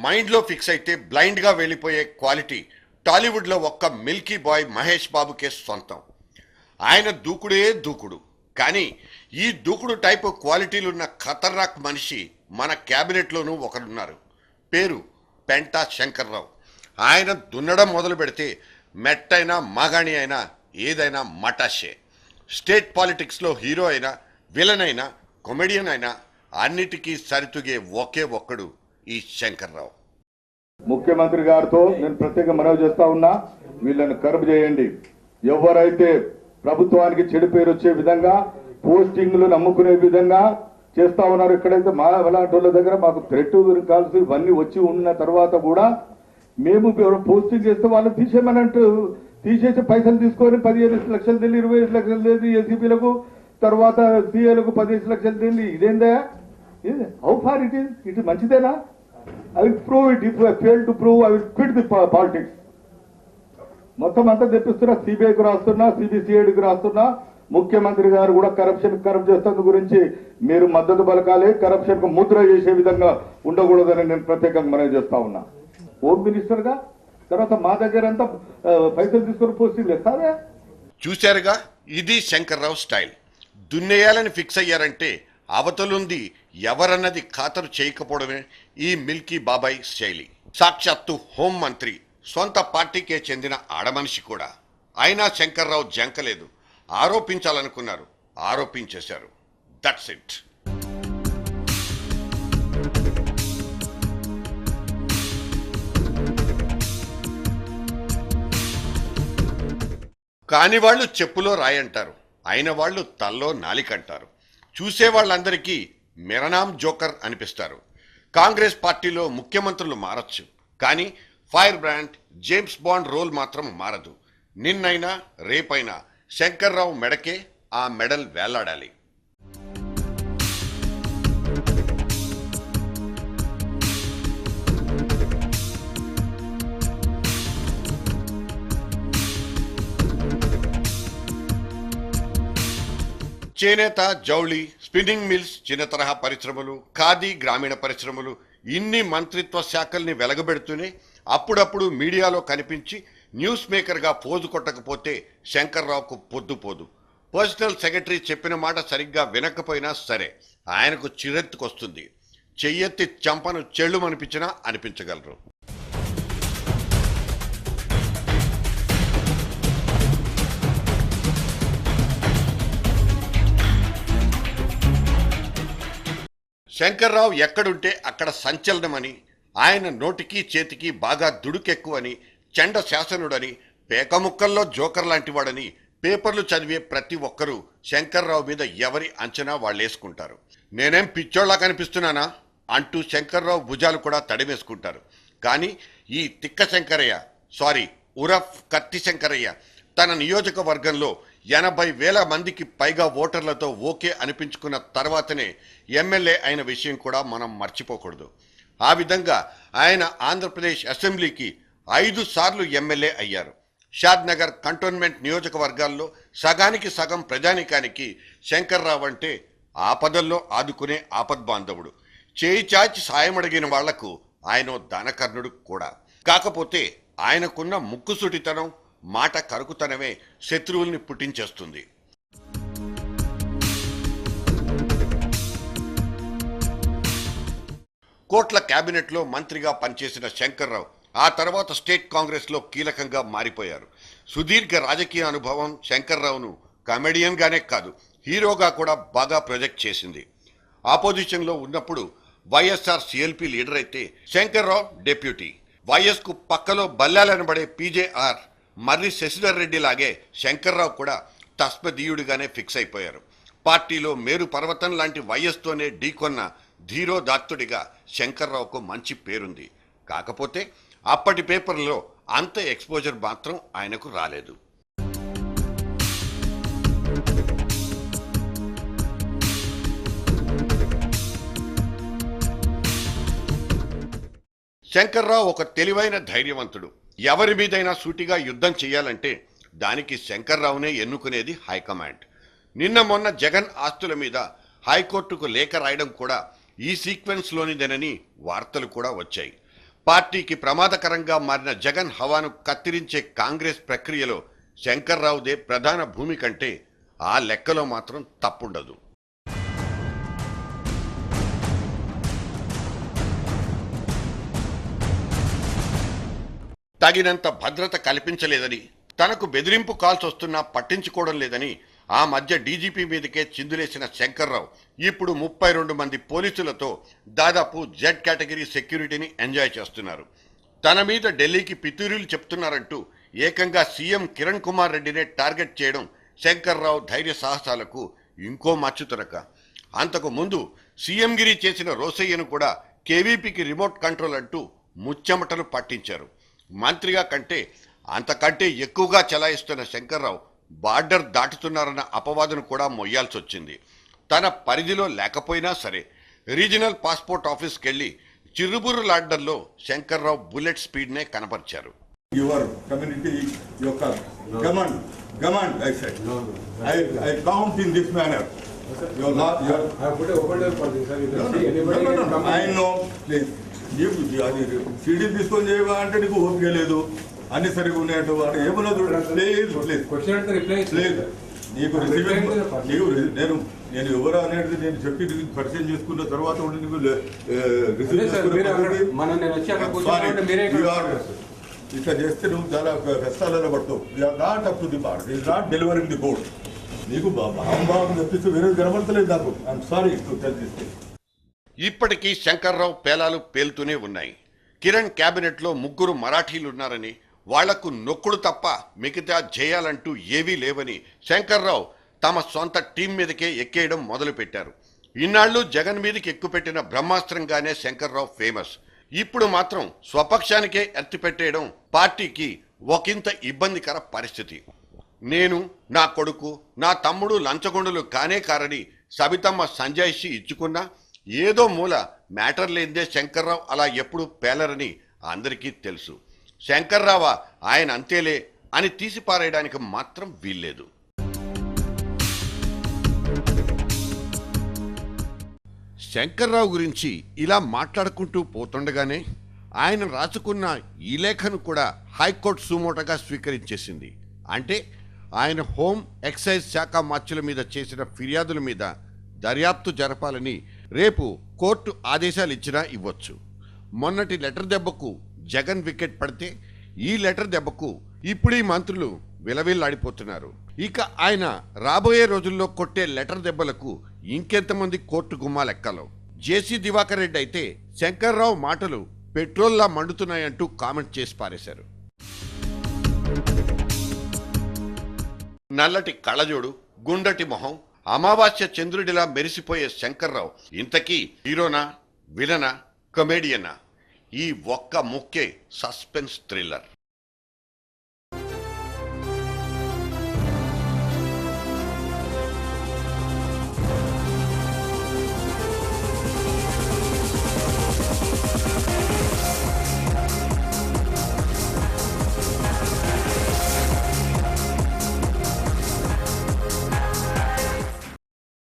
మైండ్లో ఫిక్స్ అయితే బ్లైండ్గా వెళ్ళిపోయే క్వాలిటీ టాలీవుడ్లో ఒక్క మిల్కీ బాయ్ మహేష్ బాబుకే సొంతం. ఆయన దూకుడే దూకుడు. కానీ ఈ దూకుడు టైపు క్వాలిటీలున్న ఖతర్నాక్ మనిషి మన క్యాబినెట్లోనూ ఒకరున్నారు. పేరు పెంటా శంకర్రావు. ఆయన దున్నడం మొదలు పెడితే మెట్టైనా మాగాణి అయినా ఏదైనా మటాషే. స్టేట్ పాలిటిక్స్లో హీరో అయినా విలన్ అయినా కామెడియన్ అయినా అన్నిటికీ సరితూగే ఒకే ఒక్కడు ఈ శంకర్రావు. ముఖ్యమంత్రి గారితో నేను ప్రత్యేక మనవి చేస్తా ఉన్నా, వీళ్ళని కర్బ్ చేయండి. ఎవరైతే ప్రభుత్వానికి చెడు పేరు వచ్చే విధంగా పోస్టింగ్లు నమ్ముకునే విధంగా చేస్తా ఉన్నారు, ఇక్కడైతే మా అలాంటి వాళ్ళ దగ్గర మాకు థ్రెట్ కాల్స్ ఇవన్నీ వచ్చి ఉన్న తర్వాత కూడా మేము పోస్టింగ్ చేస్తే వాళ్ళు తీసేయమనంటూ తీసేసి పైసలు తీసుకొని 15 లక్షలు తెలియదు, 25 లక్షలు తెలియదు ఏసీపీలకు, తర్వాత సీఏలకు 15 లక్షలు తెలియదు. ఇదేందా? How far it is? It is మంచిదేనా? I will prove it. If I fail to prove I will quit the politics. మొత్తం అంతా తెప్పిస్తున్నా, సిబిఐకి రాస్తున్నా, సిబిసిఐడికి రాస్తున్నా. ముఖ్యమంత్రి గారు కూడా కరప్ట్ చేస్తున్న గురించి మీరు మద్దతు పలకాలి. కరప్షన్ కు ముద్ర చేసే విధంగా ఉండకూడదని నేను ప్రత్యేకంగా మనవి చేస్తా ఉన్నా. హోమ్ మినిస్టర్ గా తర్వాత మా దగ్గర అంతా పైసలు తీసుకొని పోస్టింగ్ లేస్తారే. చూశారుగా, ఇది శంకర్రావు స్టైల్. దున్నేయాలని ఫిక్స్ అయ్యారంటే అవతలుంది ఎవరన్నది ఖాతరు చేయకపోవడమే ఈ మిల్కీ బాబాయ్ శైలి. సాక్షాత్తు హోంమంత్రి, సొంత పార్టీకే చెందిన ఆడమనిషి కూడా. అయినా శంకర్రావు జంకలేదు. ఆరోపించాలనుకున్నారు, ఆరోపించేశారు. That's it. కాని వాళ్ళు చెప్పులో రాయంటారు, అయిన వాళ్ళు తల్లో నాలికంటారు. చూసే వాళ్ళందరికీ మిరనాం జోకర్ అనిపిస్తారు. కాంగ్రెస్ పార్టీలో ముఖ్యమంత్రులు మారచ్చు, కానీ fire brand James Bond role మాత్రం మారదు. నిన్నైనా రేపైనా శంకర్రావు మెడకే ఆ మెడల్ వేలాడాలి. చేనేత, జౌళి, స్పిన్నింగ్ మిల్స్, చిన్న తరహా పరిశ్రమలు, ఖాదీ, గ్రామీణ పరిశ్రమలు, ఇన్ని మంత్రిత్వ శాఖల్ని వెలగబెడుతూనే అప్పుడప్పుడు మీడియాలో కనిపించి న్యూస్ మేకర్గా పోజు కొట్టకపోతే శంకర్రావుకు పొద్దుపోదు. పర్సనల్ సెక్రటరీ చెప్పిన మాట సరిగ్గా వినకపోయినా సరే ఆయనకు చిరెత్తుకొస్తుంది. చెయ్యెత్తి చంపను చెళ్ళుమనిపించినా అనిపించగలరు. శంకర్రావు ఎక్కడుంటే అక్కడ సంచలనమని, ఆయన నోటికి చేతికి బాగా దుడుకెక్కువని, చెండ శాసనుడని, పేకముక్కల్లో జోకర్ లాంటివాడని పేపర్లు చదివే ప్రతి ఒక్కరూ శంకర్రావు మీద ఎవరి అంచనా వాళ్ళేసుకుంటారు. నేనేం పిచ్చోళ్లా కనిపిస్తున్నానా అంటూ శంకర్రావు భుజాలు కూడా తడివేసుకుంటారు. కానీ ఈ తిక్క శంకరయ్య, ఉరఫ్ కత్తి శంకరయ్య తన నియోజకవర్గంలో 80,000 మందికి పైగా ఓటర్లతో ఓకే అనిపించుకున్న తర్వాతనే ఎమ్మెల్యే అయిన విషయం కూడా మనం మర్చిపోకూడదు. ఆ విధంగా ఆయన ఆంధ్రప్రదేశ్ అసెంబ్లీకి 5 సార్లు ఎమ్మెల్యే అయ్యారు. షాద్నగర్ కంటోన్మెంట్ నియోజకవర్గాల్లో సగానికి సగం ప్రజానికానికి శంకర్రావు అంటే ఆపదల్లో ఆదుకునే ఆపద్బాంధవుడు. చేయి చాచి సాయమడిగిన వాళ్లకు ఆయన దానకర్ణుడు కూడా. కాకపోతే ఆయనకున్న ముక్కుసుటితనం, మాట కరుకుతనమే శత్రువుల్ని పుట్టించేస్తుంది. కోట్ల క్యాబినెట్లో మంత్రిగా పనిచేసిన శంకర్రావు ఆ తర్వాత స్టేట్ కాంగ్రెస్లో కీలకంగా మారిపోయారు. సుదీర్ఘ రాజకీయ అనుభవం శంకర్రావును కామెడియన్గానే కాదు, హీరోగా కూడా బాగా ప్రొజెక్ట్ చేసింది. ఆపోజిషన్లో ఉన్నప్పుడు వైఎస్ఆర్ సిఎల్పి లీడర్ అయితే శంకర్రావు డెప్యూటీ. వైఎస్కు పక్కలో బల్లాలనబడే పీజేఆర్ మర్రి శశిధర్ రెడ్డి లాగే శంకర్రావు కూడా తస్మదీయుడిగానే ఫిక్స్ అయిపోయారు. పార్టీలో మేరు పర్వతం లాంటి వైఎస్తోనే ఢీకొన్న ధీరోదాత్తుడిగా శంకర్రావుకు మంచి పేరుంది. కాకపోతే అప్పటి పేపర్లో అంత ఎక్స్పోజర్ మాత్రం ఆయనకు రాలేదు. శంకర్రావు ఒక తెలివైన ధైర్యవంతుడు. ఎవరి మీదైనా సూటిగా యుద్ధం చేయాలంటే దానికి శంకర్రావునే ఎన్నుకునేది హైకమాండ్. నిన్న మొన్న జగన్ ఆస్తుల మీద హైకోర్టుకు లేఖ రాయడం కూడా ఈ సీక్వెన్స్లోనిదేనని వార్తలు కూడా వచ్చాయి. పార్టీకి ప్రమాదకరంగా మారిన జగన్ హవాను కత్తిరించే కాంగ్రెస్ ప్రక్రియలో శంకర్రావుదే ప్రధాన భూమి కంటే ఆ లెక్కలో మాత్రం తప్పుండదు. తగినంత భద్రత కల్పించలేదని, తనకు బెదిరింపు కాల్స్ వస్తున్నా పట్టించుకోవడం లేదని ఆ మధ్య డీజీపీ మీదకే చిందులేసిన శంకర్రావు ఇప్పుడు 32 మంది పోలీసులతో దాదాపు జెడ్ కేటగిరీ సెక్యూరిటీని ఎంజాయ్ చేస్తున్నారు. తన మీద ఢిల్లీకి పితూరీలు చెప్తున్నారంటూ ఏకంగా సీఎం కిరణ్ కుమార్ రెడ్డినే టార్గెట్ చేయడం శంకర్రావు ధైర్య సాహసాలకు ఇంకో మచ్చుతునక. అంతకు ముందు సీఎం గిరి చేసిన రోసయ్యను కూడా కేవీపీకి రిమోట్ కంట్రోల్ అంటూ ముచ్చెమటలు పట్టించారు. మంత్రిగా కంటే అంతకంటే ఎక్కువగా చెలాయిస్తున్న శంకర్రావు బార్డర్ దాటుతున్నారన్న అపవాదును కూడా మొయ్యాల్సి వచ్చింది. తన పరిధిలో లేకపోయినా సరే రీజనల్ పాస్పోర్ట్ ఆఫీస్కి వెళ్లి చిరుబురులాడ్డంలో శంకర్రావు బుల్లెట్ స్పీడ్నే కనపరిచారు. Your community, your command, I said. I count in this manner. Your law, your... I have put a order for this, sir. You can see anybody can come. I know, please. నీకు అది CD తీసుకొని చేయవా అంటే నీకు ఓపిక లేదు, అన్ని సరిగా ఉన్నాయట అంటే ఏమన్నా చూడండి please please Question and the reply. Please నీకు నేను ఎవరు అనేది నేను చెప్పి పరిచయం చేసుకున్న తర్వాత కూడా నీకు రిసీవ్ ఇట్లా చేస్తే నువ్వు చాలా కష్టాలలో పడతావు. Not up to the part is not delivering the code. నీకు బాగా తెప్పిస్తూ వేరే కనబడతలేదు నాకు. I'm sorry to tell this thing. ఇప్పటికీ శంకర్రావు పేలాలు పేలుతూనే ఉన్నాయి. కిరణ్ క్యాబినెట్లో 3 మరాఠీలున్నారని, వాళ్లకు నొక్కుడు తప్ప మిగతా జయాలంటూ ఏవీ లేవని శంకర్రావు తమ సొంత టీం మీదకే ఎక్కేయడం మొదలుపెట్టారు. ఇన్నాళ్లు జగన్ మీదకి ఎక్కుపెట్టిన బ్రహ్మాస్త్రంగానే శంకర్రావు ఫేమస్. ఇప్పుడు మాత్రం స్వపక్షానికే ఎత్తిపెట్టేయడం పార్టీకి ఒకంత ఇబ్బందికర పరిస్థితి. నేను, నా కొడుకు, నా తమ్ముడు లంచగొండులు కానే కారని సబితమ్మ సంజాయిషి ఇచ్చుకున్నా ఏదో మూల మ్యాటర్ లేదే శంకర్రావు అలా ఎప్పుడు పేలరని అందరికీ తెలుసు. శంకర్రావా ఆయన అంతేలే అని తీసిపారేయడానికి మాత్రం వీల్లేదు. శంకర్రావు గురించి ఇలా మాట్లాడుకుంటూ పోతుండగానే ఆయన రాసుకున్న ఈ లేఖను కూడా హైకోర్టు సుమోటగా స్వీకరించేసింది. అంటే ఆయన హోం, ఎక్సైజ్ శాఖ మార్చుల మీద చేసిన ఫిర్యాదుల మీద దర్యాప్తు జరపాలని రేపు కోర్టు ఆదేశాలు ఇచ్చినా ఇవ్వచ్చు. మొన్నటి లెటర్ దెబ్బకు జగన్ వికెట్ పడితే ఈ లెటర్ దెబ్బకు ఇప్పుడు ఈ మంత్రులు విలవిల్లాడిపోతున్నారు. ఇక ఆయన రాబోయే రోజుల్లో కొట్టే లెటర్ దెబ్బలకు ఇంకెంతమంది కోర్టు గుమ్మాలెక్కలో. జేసీ దివాకర్ రెడ్డి అయితే శంకర్రావు మాటలు పెట్రోల్లా మండుతున్నాయంటూ కామెంట్ చేసి పారేశారు. నల్లటి కళ్ళజోడు, గుండటి మొహం, అమావాస్య చంద్రుడిలా మెరిసిపోయే శంకర్రావు ఇంతకీ హీరోనా, విలనా, కమేడియనా? ఈ ఒక్క ముక్కే సస్పెన్స్ థ్రిల్లర్.